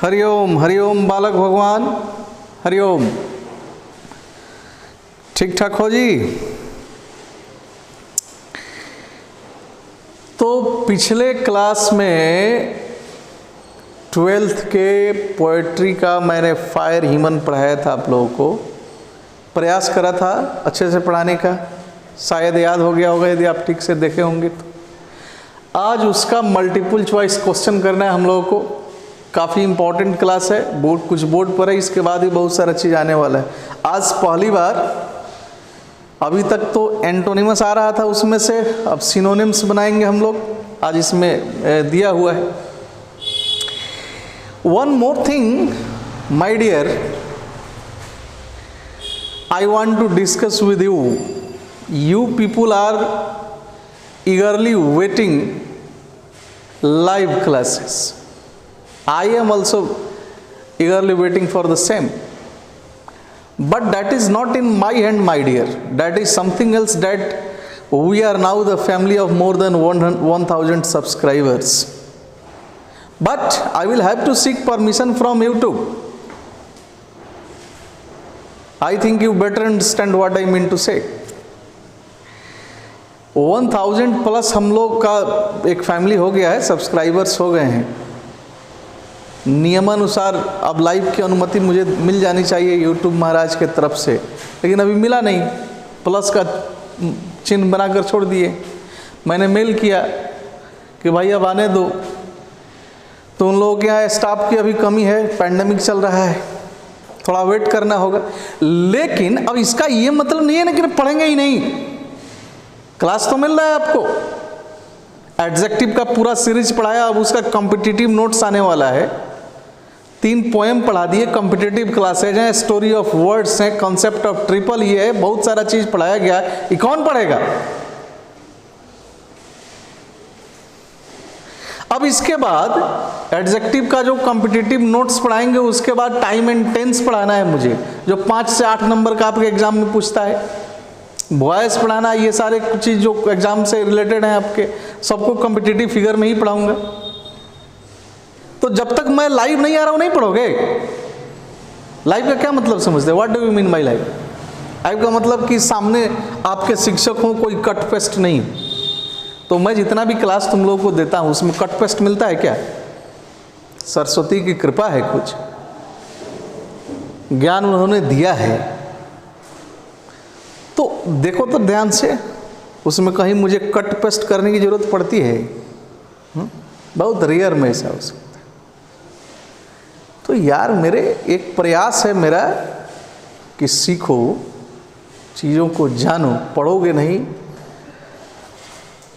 हरिओम बालक भगवान, हरिओम। ठीक ठाक हो जी। तो पिछले क्लास में 12th के पोएट्री का मैंने फायर ह्यूमन पढ़ाया था, आप लोगों को प्रयास करा था अच्छे से पढ़ाने का, शायद याद हो गया होगा यदि आप ठीक से देखे होंगे तो। आज उसका मल्टीपल चॉइस क्वेश्चन करना है हम लोगों को। काफ़ी इम्पोर्टेंट क्लास है, कुछ बोर्ड पर है, इसके बाद भी बहुत सारा चीज़ आने वाला है। आज पहली बार, अभी तक तो एंटोनिमस आ रहा था उसमें से, अब सिनोनिम्स बनाएंगे हम लोग, आज इसमें दिया हुआ है। One more thing my dear, I want to discuss with you. You people are eagerly waiting live classes. I am also eagerly waiting for the same. But that is not in my hand, my dear. That is something else, that we are now the family of more than 1000 subscribers. But I will have to seek permission from YouTube. I think you better understand what I mean to say. 1000 plus हम लोग का एक family हो गया है, subscribers हो गए हैं। नियमानुसार अब लाइव की अनुमति मुझे मिल जानी चाहिए यूट्यूब महाराज के तरफ से, लेकिन अभी मिला नहीं, प्लस का चिन्ह बनाकर छोड़ दिए। मैंने मेल किया कि भाई अब आने दो, तो उन लोगों के यहाँ स्टाफ की अभी कमी है, पैंडेमिक चल रहा है, थोड़ा वेट करना होगा। लेकिन अब इसका ये मतलब नहीं है ना कि पढ़ेंगे ही नहीं, क्लास तो मिल रहा है आपको। एडजेक्टिव का पूरा सीरीज पढ़ाया, अब उसका कॉम्पिटिटिव नोट्स आने वाला है। 3 पोएम पढ़ा दिए, कॉम्पिटिटिव क्लासेज हैं, स्टोरी ऑफ वर्ड्स हैं, कॉन्सेप्ट ऑफ ट्रिपल ये है, बहुत सारा चीज पढ़ाया गया है। ये कौन पढ़ेगा? अब इसके बाद एडजेक्टिव का जो कॉम्पिटिटिव नोट्स पढ़ाएंगे, उसके बाद टाइम एंड टेंस पढ़ाना है मुझे, जो 5 से 8 नंबर का आपके एग्जाम में पूछता है। वॉइस पढ़ाना, ये सारे चीज़ जो एग्जाम से रिलेटेड हैं आपके, सबको कॉम्पिटिटिव फिगर में ही पढ़ाऊंगा। तो जब तक मैं लाइव नहीं आ रहा हूं, नहीं पढ़ोगे। लाइव का क्या मतलब समझते हो? What do you mean by live? Live का मतलब कि सामने आपके शिक्षक हो, कोई कट पेस्ट नहीं। तो मैं जितना भी क्लास तुम लोगों को देता हूं, उसमें कट पेस्ट मिलता है क्या? सरस्वती की कृपा है, कुछ ज्ञान उन्होंने दिया है। तो देखो तो ध्यान से, उसमें कहीं मुझे कट पेस्ट करने की जरूरत पड़ती है? बहुत रेयर में ऐसा हो सकता है। तो यार मेरे एक प्रयास है मेरा कि सीखो, चीज़ों को जानो, पढ़ोगे नहीं।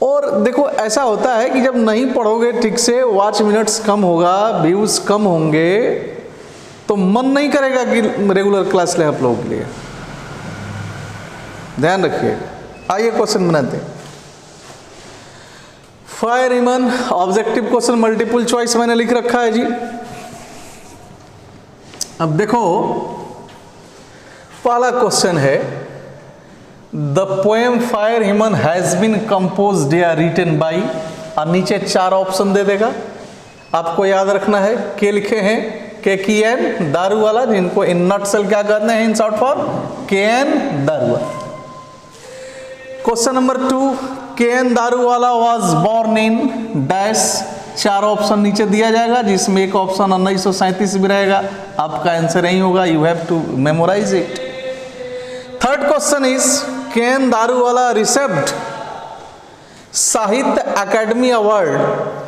और देखो ऐसा होता है कि जब नहीं पढ़ोगे ठीक से, वॉच मिनट्स कम होगा, व्यूज कम होंगे, तो मन नहीं करेगा कि रेगुलर क्लास ले आप लोगों के लिए। ध्यान रखिए। आइए क्वेश्चन बनाते हैं। Fire human objective question multiple choice मैंने लिख रखा है जी। अब देखो, पहला क्वेश्चन है, the poem fire human has been composed या रिटन बाई, और नीचे 4 ऑप्शन दे देगा। आपको याद रखना है, के लिखे हैं KKN दारूवाला, जिनको इन नटसेल क्या कहते हैं, in short for KN Daruwalla. Question number 2, KN Daruwalla was born in dash. 4 option नीचे दिया जाएगा, जिसमें एक ऑप्शन 1937 भी रहेगा। आपका आंसर नहीं होगा, you have to memorise it. Third question is, KN Daruwala received Sahitya Akademi award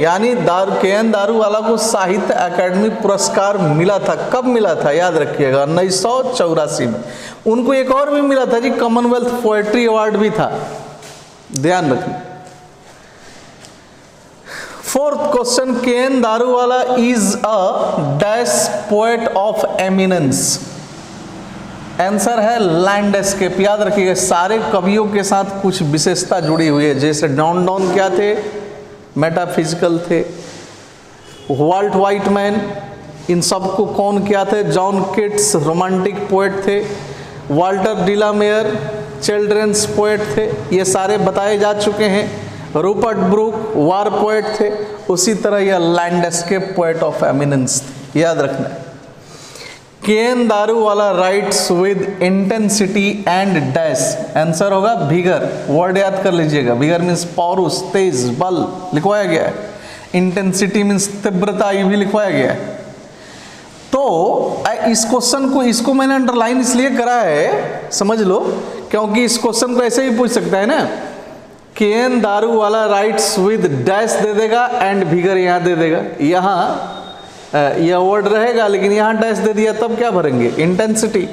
यानी KN दारूवाला को साहित्य अकेडमी पुरस्कार मिला था। कब मिला था? याद रखिएगा, 1984 में। उनको एक और भी मिला था जी, कॉमनवेल्थ पोएट्री अवार्ड भी था, ध्यान रखिए। Fourth question, KN Daruwalla is a dash poet of eminence. Answer है लैंडस्केप। याद रखिएगा, सारे कवियों के साथ कुछ विशेषता जुड़ी हुई है। जैसे डॉन क्या थे? मेटाफिजिकल थे। वाल्ट व्हाइटमैन, इन सबको कौन क्या थे? जॉन किट्स रोमांटिक पोएट थे। वाल्टर डिलामेयर चिल्ड्रंस पोएट थे। ये सारे बताए जा चुके हैं। रूपर्ट ब्रूक वार पोएट थे, उसी तरह यह लैंडस्केप पोएट ऑफ एमिनेंस थे, याद रखना है। Ken Daruwalla writes with intensity and dash, answer होगा विगर, वर्ड याद कर लीजिएगा। विगर मीन्स पौरुष, तेज, बल लिखवाया गया है। इंटेंसिटी मीन्स तीव्रता, ये भी लिखवाया गया है। तो इस क्वेश्चन को, इसको मैंने अंडरलाइन इसलिए करा है, समझ लो, क्योंकि इस क्वेश्चन को ऐसे ही पूछ सकता है ना, केन दारूवाला राइट्स विद डैश दे देगा एंड विगर यहाँ दे देगा, यहाँ यह वर्ड रहेगा लेकिन यहाँ डैश दे दिया, तब क्या भरेंगे? इंटेंसिटी।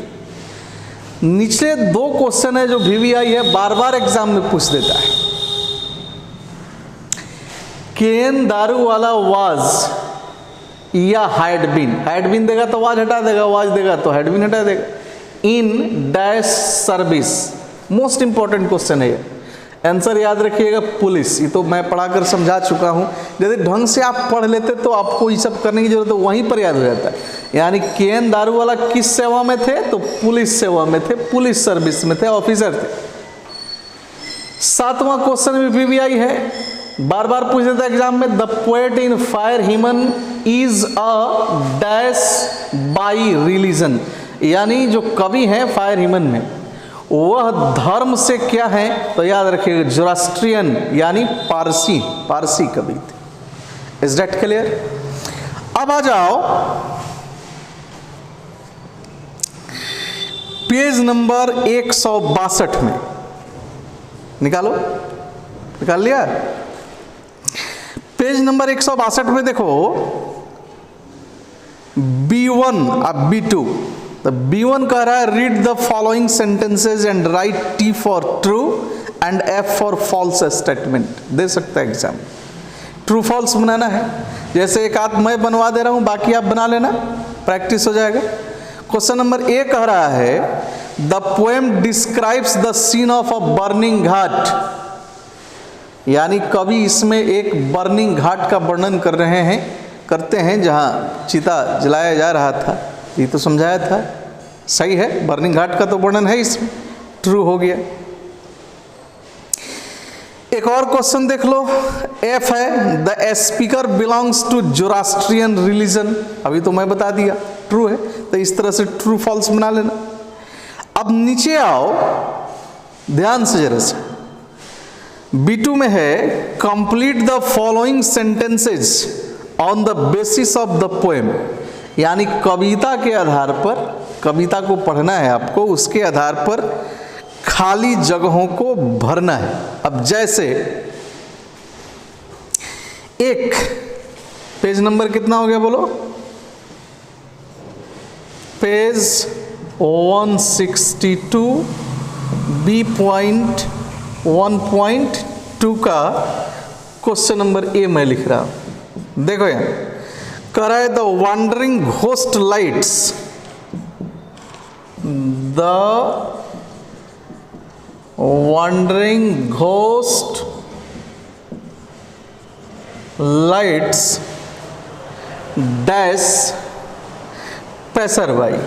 निचले दो क्वेश्चन है जो VVI है, बार बार एग्जाम में पूछ देता है। केन दारूवाला वाज या हैड बीन देगा तो वाज हटा देगा, वाज देगा तो हैड बीन हटा देगा। In dash service, most important question है ये, आंसर याद रखिएगा पुलिस। ये तो मैं पढ़ाकर समझा चुका हूँ, यदि ढंग से आप पढ़ लेते तो आपको ये सब करने की जरूरत है, वहीं पर याद हो जाता है। यानी केन दारूवाला किस सेवा में थे? तो पुलिस सेवा में थे, पुलिस सर्विस में थे, ऑफिसर थे। 7वां क्वेश्चन भी VVI है, बार बार पूछ देता है एग्जाम में। The poet in fire human is a dash by religion, यानी जो कवि हैं फायर ह्यूमन में वह धर्म से क्या है? तो याद रखिएगा जोरास्ट्रियन, यानी पारसी कवि थे। Is that clear? अब आ जाओ पेज नंबर 162 में, निकालो, निकाल लिया? पेज नंबर 162 में देखो B1 और B2। तो B1 कह रहा है read the following sentences and write T for true and F for false statement. दे सकता है एग्जाम, ट्रू फॉल्स बनाना है। जैसे एक आध मैं बनवा दे रहा हूं, बाकी आप बना लेना, प्रैक्टिस हो जाएगा। क्वेश्चन नंबर A कह रहा है the poem describes the scene of a burning ghat, यानी कवि इसमें एक बर्निंग घाट का वर्णन करते हैं जहां चिता जलाया जा रहा था। ये तो समझाया था, सही है, बर्निंग घाट का तो वर्णन है इसमें, ट्रू हो गया। एक और क्वेश्चन देख लो, F है the speaker belongs to Zoroastrian religion, अभी तो मैं बता दिया ट्रू है, तो इस तरह से ट्रू फॉल्स बना लेना। अब नीचे आओ, ध्यान से जरा से, B2 में है complete the following sentences on the basis of the poem, यानी कविता के आधार पर, कविता को पढ़ना है आपको, उसके आधार पर खाली जगहों को भरना है। अब जैसे एक पेज नंबर कितना हो गया बोलो? पेज 162 B.1.2 का क्वेश्चन नंबर A मैं लिख रहा हूं। देखो यहां कह रहा है the wandering ghost lights, the wandering ghost lights dash passerby.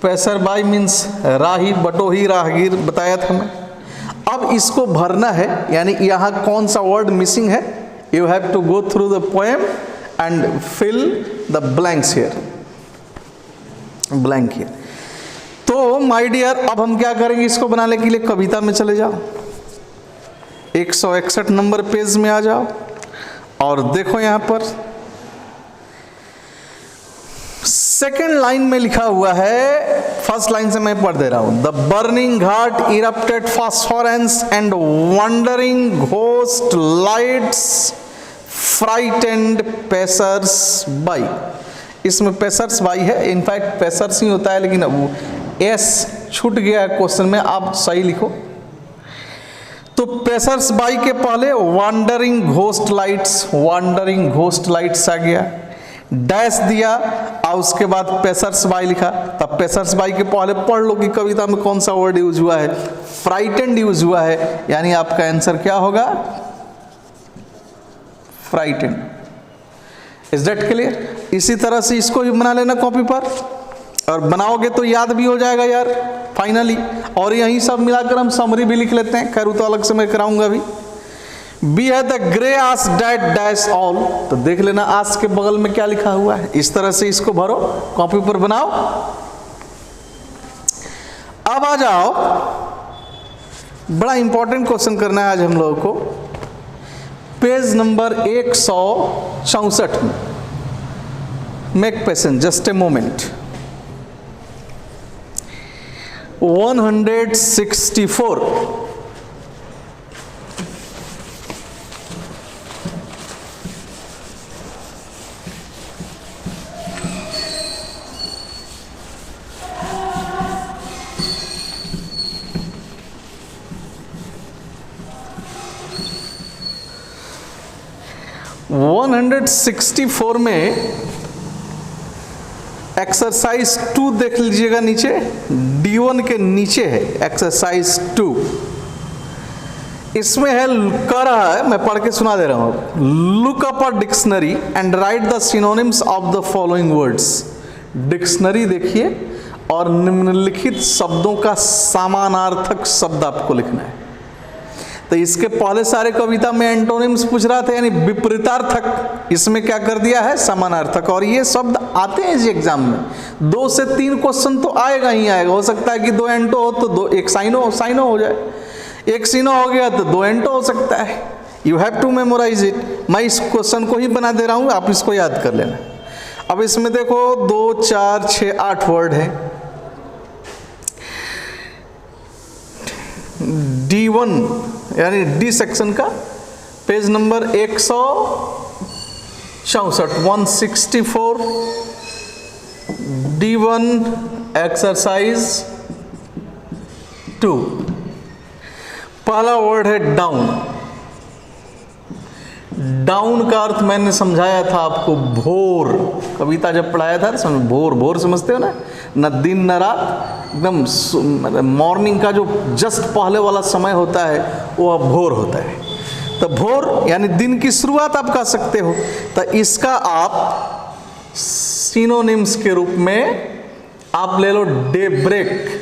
Passerby means राही, बटोही, राहगीर बताया था मैं। अब इसको भरना है, यानी यहां कौन सा वर्ड मिसिंग है? You have to go through the poem and fill the blanks here. Blank here. तो माय डियर, अब हम क्या करेंगे? इसको बनाने के लिए कविता में चले जाओ, 161 नंबर पेज में आ जाओ और देखो यहां पर सेकेंड लाइन में लिखा हुआ है, फर्स्ट लाइन से मैं पढ़ दे रहा हूं। The burning ghat erupted phosphorescence and wandering ghost lights frightened passers by. इसमें पेसर्स बाई है, इनफैक्ट पेसर्स ही होता है, लेकिन वो एस छूट गया है क्वेश्चन में, आप सही लिखो। तो पेसर्स बाई के पहले वंडरिंग घोस्ट लाइट्स आ गया, डैश दिया और उसके बाद पेसर्स बाई लिखा। तब पेसर्स बाई के पहले पढ़ लो कि कविता में कौन सा वर्ड यूज हुआ है, फ्राइटेंड यूज हुआ है, यानी आपका आंसर क्या होगा? फ्राइटेंड। Is that clear? इसी तरह से इसको भी बना लेना कॉपी पर। और बनाओगे तो याद भी हो जाएगा यार फाइनली। और यही सब मिलाकर हम समरी भी लिख लेते हैं, खैर तो अलग से मैं कराऊंगा भी। बी है the grey ass that dash all, तो देख लेना आस के बगल में क्या लिखा हुआ है, इस तरह से इसको भरो, कॉपी पर बनाओ। अब आ जाओ, बड़ा इंपॉर्टेंट क्वेश्चन करना है आज हम लोगों को, पेज नंबर 164 में। Make patience, just a moment. 164 164 में एक्सरसाइज 2 देख लीजिएगा, नीचे D1 के नीचे है एक्सरसाइज 2। इसमें है, कह रहा है, मैं पढ़ के सुना दे रहा हूं, look up a dictionary and right the synonyms of the following words. Dictionary देखिए और निम्नलिखित शब्दों का समानार्थक शब्द आपको लिखना है। तो इसके पहले सारे कविता में एंटोनिम्स पूछ रहा था, यानी विपरीतार्थक, इसमें क्या कर दिया है, समानार्थक। और ये शब्द आते हैं इस एग्जाम में, 2 से 3 क्वेश्चन तो आएगा ही आएगा। हो सकता है कि 2 एंटो हो तो 1 साइनो हो जाए, 1 सीनो हो गया तो 2 एंटो हो सकता है। You have to memorise it. मैं इस क्वेश्चन को ही बना दे रहा हूं, आप इसको याद कर लेना। अब इसमें देखो 2, 4, 6, 8 वर्ड है। D1 यानी डी सेक्शन का पेज नंबर 164 D1 एक्सरसाइज 2। पहला वर्ड है डाउन। डाउन का अर्थ मैंने समझाया था आपको, भोर। कविता जब पढ़ाया था तो भोर, भोर समझते हो ना, न दिन न रात, एकदम मॉर्निंग का जो जस्ट पहले वाला समय होता है वो अब भोर होता है। तो भोर यानी दिन की शुरुआत आप कह सकते हो। तो इसका आप सिनोनिम्स के रूप में आप ले लो डे ब्रेक,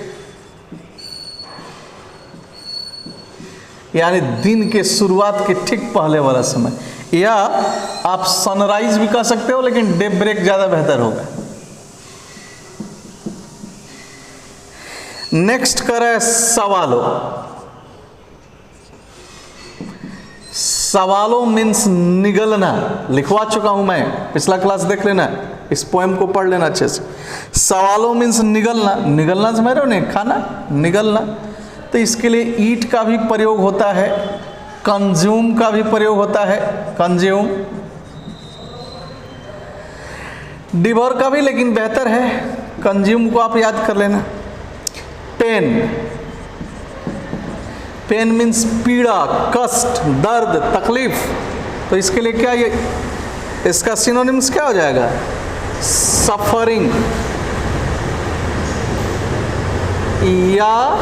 यानी दिन के शुरुआत के ठीक पहले वाला समय, या आप सनराइज भी कह सकते हो, लेकिन डे ब्रेक ज्यादा बेहतर होगा। नेक्स्ट करें सवालों। सवालों मीन्स निगलना, लिखवा चुका हूं मैं, पिछला क्लास देख लेना, इस पोएम को पढ़ लेना अच्छे से। सवालों मीन्स निगलना, निगलना समझ रहे हो नहीं, खाना निगलना। तो इसके लिए ईट का भी प्रयोग होता है, कंज्यूम का भी प्रयोग होता है, कंज्यूम, डिवोर का भी, लेकिन बेहतर है कंज्यूम को आप याद कर लेना। पेन, पेन मीन्स पीड़ा, कष्ट, दर्द, तकलीफ। तो इसके लिए क्या, ये इसका सिनोनिम्स क्या हो जाएगा, सफरिंग या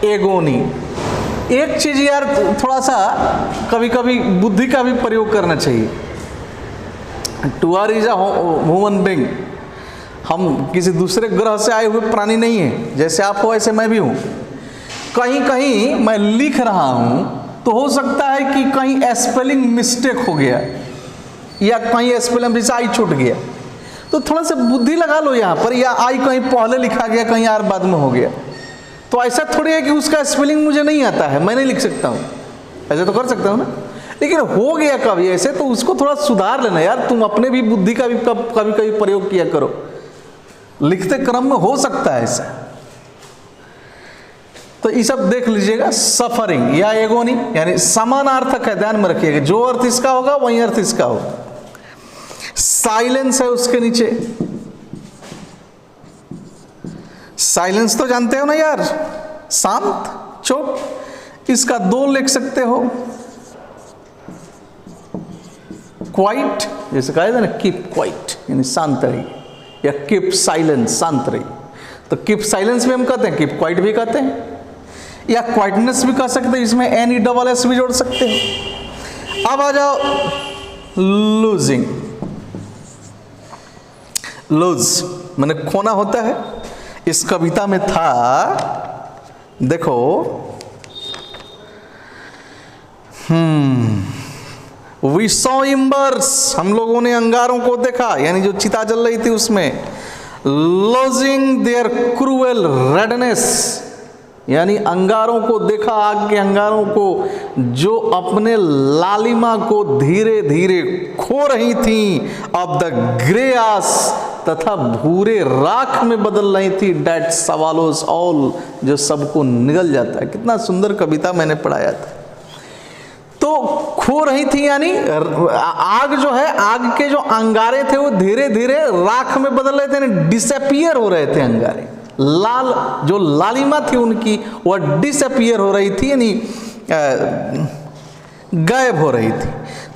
एगोनी। एक चीज यार थोड़ा सा कभी कभी बुद्धि का भी प्रयोग करना चाहिए। To err is a human being, हम किसी दूसरे ग्रह से आए हुए प्राणी नहीं है, जैसे आप हो ऐसे मैं भी हूं। कहीं कहीं मैं लिख रहा हूं तो हो सकता है कि कहीं स्पेलिंग मिस्टेक हो गया, या कहीं स्पेलिंग जैसे आई छूट गया, तो थोड़ा सा बुद्धि लगा लो यहाँ पर, या आई कहीं पहले लिखा गया कहीं आर बाद में हो गया। तो ऐसा थोड़ी है कि उसका स्पेलिंग मुझे नहीं आता है, मैं नहीं लिख सकता हूँ, ऐसे तो कर सकता हूँ ना, लेकिन हो गया कभी ऐसे तो उसको थोड़ा सुधार लेना यार। तुम अपने भी बुद्धि का भी कभी कभी प्रयोग किया करो, लिखते क्रम में हो सकता है ऐसा। तो ये सब देख लीजिएगा, सफरिंग या एगोनी यानी समानार्थक है, ध्यान में रखिएगा, जो अर्थ इसका होगा वही अर्थ इसका होगा। साइलेंस है उसके नीचे, साइलेंस तो जानते हो ना यार, शांत, चुप। इसका 2 लिख सकते हो, क्वाइट, जैसे कहा था ना कीप क्वाइट यानी शांत रहिए, या कीप साइलेंस शांत रहिए। तो कीप साइलेंस भी हम कहते हैं, कीप क्वाइट भी कहते हैं, या क्वाइटनेस भी कह सकते हैं, इसमें एन ई डबल एस भी जोड़ सकते हो। अब आ जाओ लूजिंग। लूज मैंने खोना होता है। इस कविता में था, देखो, वी सॉ इम्बर्स, हम लोगों ने अंगारों को देखा, यानी जो चिता जल रही थी उसमें, लॉजिंग देयर क्रूएल रेडनेस, यानी अंगारों को देखा, आग के अंगारों को, जो अपने लालिमा को धीरे धीरे खो रही थी, ऑफ द ग्रे आस, तथा भूरे राख में बदल रही थी, डेट सवालोस ऑल, जो सबको निगल जाता है। कितना सुंदर कविता मैंने पढ़ाया था। तो खो रही थी यानी आग जो है, आग के जो अंगारे थे वो धीरे धीरे राख में बदल रहे थे, यानी डिसअपियर हो रहे थे अंगारे। लाल जो लालिमा थी उनकी वह डिसअपियर हो रही थी, यानी गायब हो रही थी।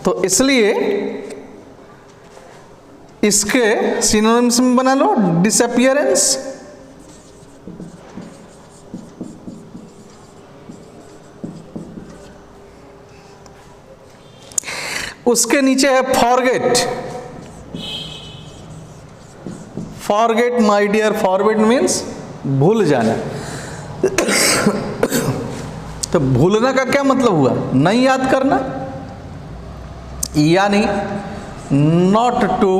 तो इसलिए इसके सिनोनिम्स में बना लो, डिसअपियरेंस, उसके नीचे है forget. Forget my dear, forget means भूल जाना। तो भूलने का क्या मतलब हुआ? नहीं याद करना, यानी not to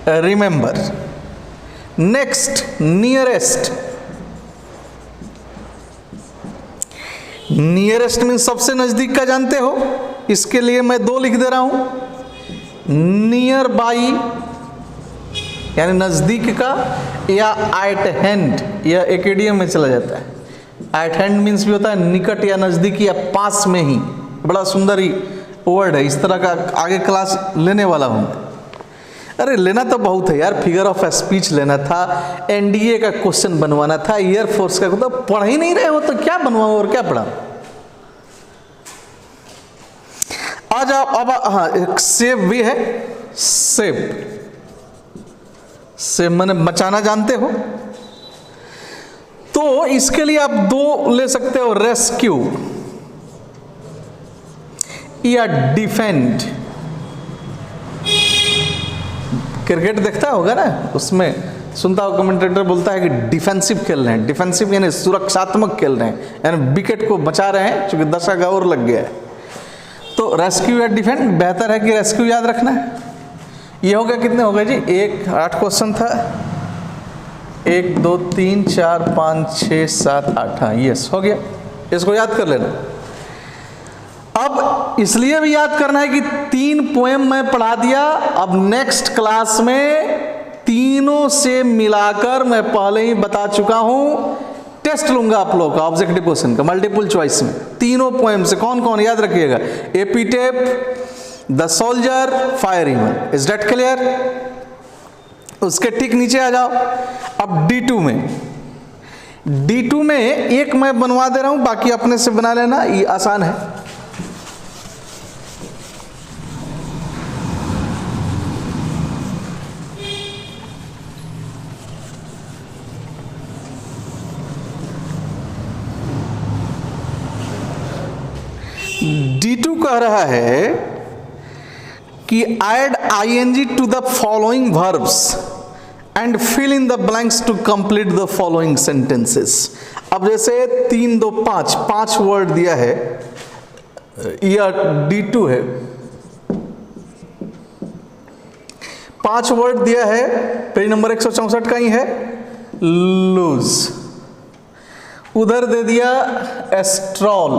remember. Next, nearest. Nearest means सबसे नजदीक का, जानते हो, इसके लिए मैं 2 लिख दे रहा हूं। नियर बाई यानी नजदीक का, या एट हैंड, या एक इडियम में चला जाता है। एट हैंड मीन्स भी होता है निकट या नजदीक या पास में ही। बड़ा सुंदर ही वर्ड है, इस तरह का आगे क्लास लेने वाला हूं। अरे लेना तो बहुत है यार, फिगर ऑफ स्पीच लेना था, एनडीए का क्वेश्चन बनवाना था, एयरफोर्स का, तो पढ़ ही नहीं रहे हो तो क्या बनवाओ और क्या पढ़ा। आ जाओ अब, हाँ, एक सेव भी है। सेव, सेव मैंने बचाना, जानते हो। तो इसके लिए आप 2 ले सकते हो, रेस्क्यू या डिफेंड। क्रिकेट देखता होगा ना, उसमें सुनता हो कमेंटेटर बोलता है कि डिफेंसिव खेल रहे हैं। डिफेंसिव यानी सुरक्षात्मक खेल रहे हैं, यानी विकेट को बचा रहे हैं, क्योंकि दर्शक और लग गया है। तो रेस्क्यू या डिफेंड, बेहतर है कि रेस्क्यू याद रखना है। ये हो गया, कितने हो गए जी? 8 क्वेश्चन था। 1 2 3 4 5 6 7 8, हाँ यस हो गया। इसको याद कर लेना। अब इसलिए भी याद करना है कि 3 पोएम मैं पढ़ा दिया। अब नेक्स्ट क्लास में तीनों से मिलाकर मैं पहले ही बता चुका हूं, टेस्ट लूंगा आप लोग का ऑब्जेक्टिव क्वेश्चन का, मल्टीपल चॉइस में। तीनों पोएम से कौन कौन, याद रखिएगा। एपिटेप, द सोल्जर, फायर ईमन। Is that clear? उसके ठीक नीचे आ जाओ। अब D2 में, D2 में एक मैं बनवा दे रहा हूं, बाकी अपने से बना लेना, ये आसान है। D2 कह रहा है कि add ing to the following verbs and fill in the blanks to complete the following sentences. अब जैसे 3 2 5 5 वर्ड दिया है, यह D2 है। 5 वर्ड दिया है, पेज नंबर 164 का ही है। लूज, उधर दे दिया एस्ट्रॉल,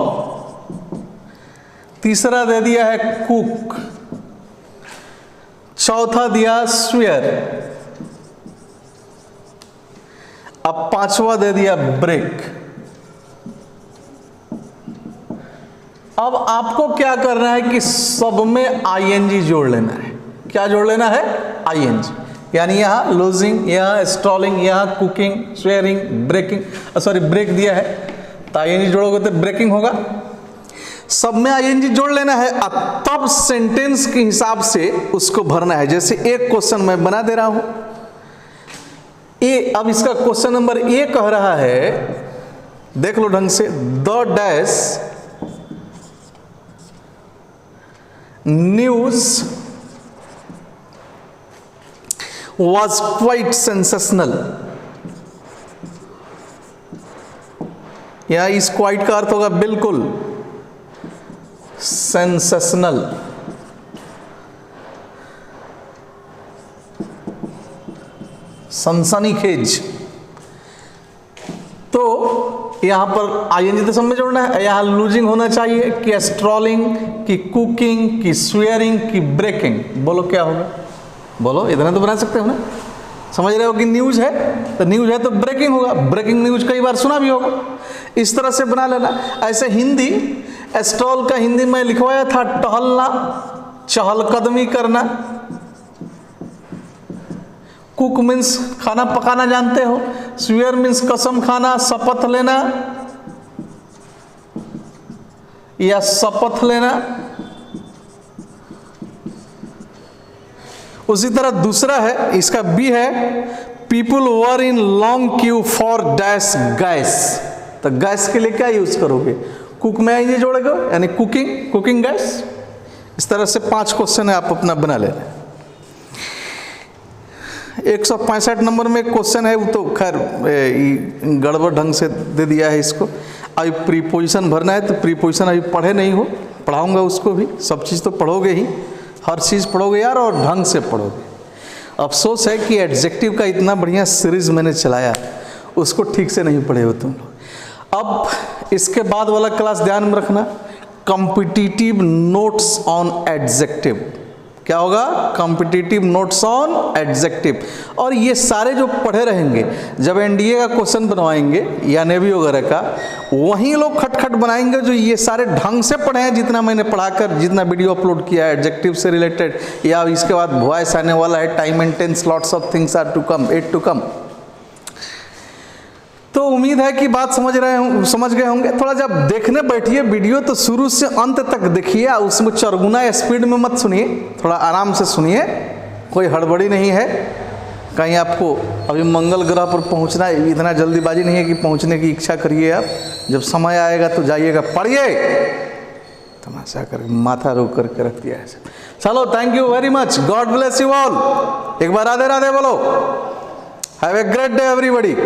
तीसरा दे दिया है कुक, चौथा दिया स्वेयर, अब 5वां दे दिया ब्रेक। अब आपको क्या करना है कि सब में आईएनजी जोड़ लेना है। क्या जोड़ लेना है? आईएनजी, यानी यहां लूजिंग, यहां स्ट्रॉलिंग, यहां cooking, swearing, breaking, sorry break दिया है तो आईएनजी जोड़ोगे तो ब्रेकिंग होगा। सब में आईएनजी जोड़ लेना है, तब सेंटेंस के हिसाब से उसको भरना है। जैसे एक क्वेश्चन मैं बना दे रहा हूं ए। अब इसका क्वेश्चन नंबर ए कह रहा है, देख लो ढंग से, the dash news was quite sensational। या इस क्वाइट का अर्थ होगा बिल्कुल, सेंसेशनल। सनसनीखेज। तो यहां पर आईएनजी तो समझ जोड़ना है, यहां लूजिंग होना चाहिए कि स्ट्रॉलिंग की कुकिंग की स्वेयरिंग की ब्रेकिंग। बोलो क्या होगा, बोलो, इतना तो बना सकते हो ना। समझ रहे हो कि न्यूज है तो न्यूज है तो ब्रेकिंग होगा, ब्रेकिंग न्यूज कई बार सुना भी होगा, इस तरह से बना लेना। ऐसे हिंदी स्ट्रॉल का हिंदी में लिखवाया था टहलना, चहलकदमी करना। कुक मीन्स खाना पकाना जानते हो, स्वेयर मीन्स कसम खाना, शपथ लेना या शपथ लेना। उसी तरह दूसरा है, इसका बी है, people were in long Q for dash gas. तो गैस के लिए क्या यूज करोगे, कुक में आइए जोड़ेगा, यानी कुकिंग, कुकिंग गैस। इस तरह से 5 क्वेश्चन है, आप अपना बना लेना। 165 नंबर में क्वेश्चन है, वो तो खैर गड़बड़ ढंग से दे दिया है इसको। अभी प्रीपोजिशन भरना है, तो प्रीपोजिशन अभी पढ़े नहीं हो, पढ़ाऊंगा उसको भी। सब चीज़ तो पढ़ोगे ही, हर चीज़ पढ़ोगे यार, और ढंग से पढ़ोगे। अफसोस है कि एडजेक्टिव का इतना बढ़िया सीरीज मैंने चलाया, उसको ठीक से नहीं पढ़े हो तुम लोग। अब इसके बाद वाला क्लास ध्यान में रखना, कॉम्पिटिटिव नोट्स ऑन एडजेक्टिव। क्या होगा, कॉम्पिटिटिव नोट्स ऑन एडजेक्टिव। और ये सारे जो पढ़े रहेंगे, जब एनडीए का क्वेश्चन बनवाएंगे या नेवी वगैरह का, वहीं लोग खटखट बनाएंगे जो ये सारे ढंग से पढ़े हैं, जितना मैंने पढ़ाकर, जितना वीडियो अपलोड किया है एडजेक्टिव से रिलेटेड, या इसके बाद वॉइस आने वाला है, time and tense, lots of things are to come, it to come. तो उम्मीद है कि बात समझ गए होंगे। थोड़ा जब देखने बैठिए वीडियो तो शुरू से अंत तक देखिए, उसमें चरगुना स्पीड में मत सुनिए, थोड़ा आराम से सुनिए, कोई हड़बड़ी नहीं है। कहीं आपको अभी मंगल ग्रह पर पहुंचना है, इतना जल्दीबाजी नहीं है कि पहुंचने की इच्छा करिए आप। जब समय आएगा तो जाइएगा, पढ़िए, तमाशा कर माथा रोक करके रख दिया है। चलो, thank you very much, God bless you all. एक बार राधे राधे बोलो। Have a great day everybody.